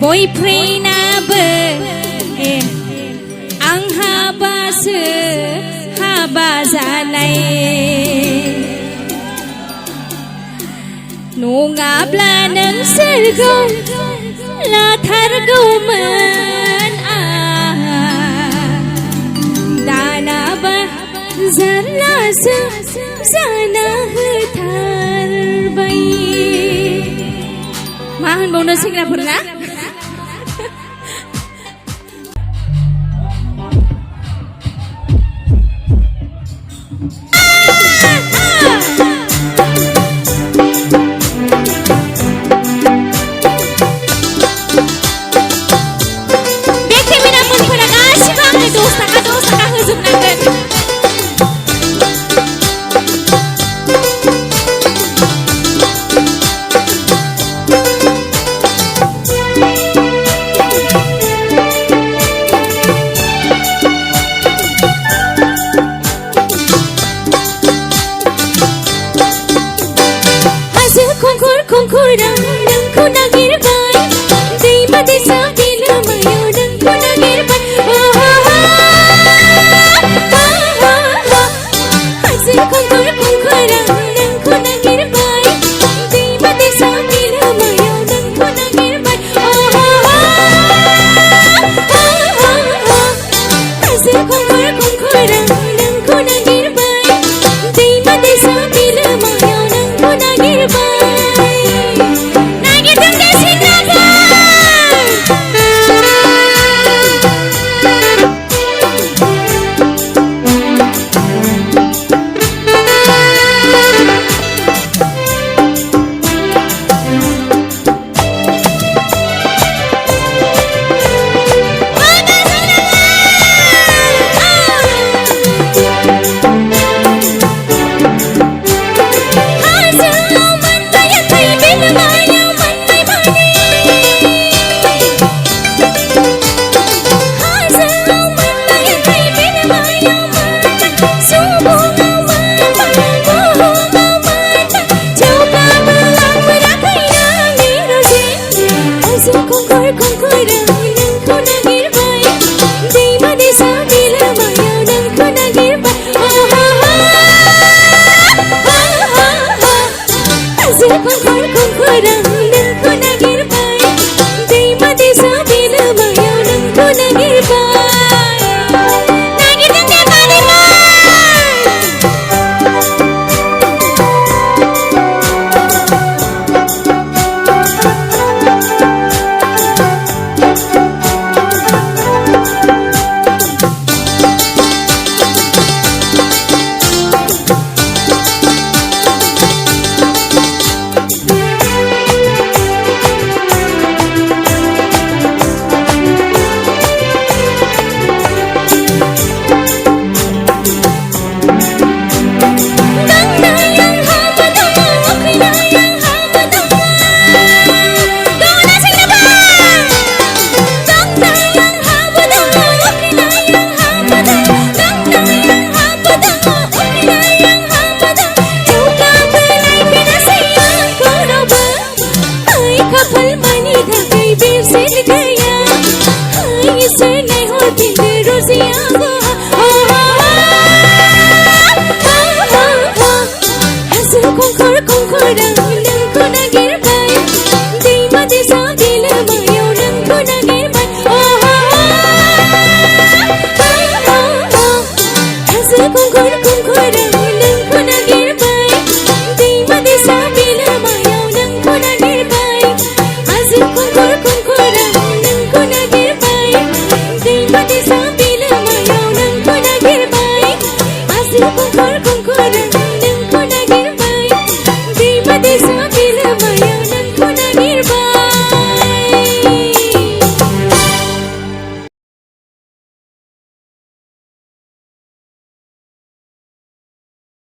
बयफ्रेन्डाबो आंहाबासो हाबा जानाय नङाब्ला नोंसोरखौ लाथारगौमोन दानाबा जारलासो जाना होथारबाय मा होनबावनो सेंग्राफोरना Kongkorang nangku nagirbai दैमा दैसा बिलोमायाव नोंखौ नागिरबाय हाजो खंखर खंखरां नोंखौ नागिरबाय दैमा दैसा बिलोमायाव नोंखौ नागिरबाय हाजो खंखर खंखरां नोंखौ नागिरबाय दैमा दैसा बिलोमायाव नोंखौ नागिरबाय Kongkor kongkorang nangku nagirbai दैमा दैसा बिलोमायाव नोंखौ नागिरबाय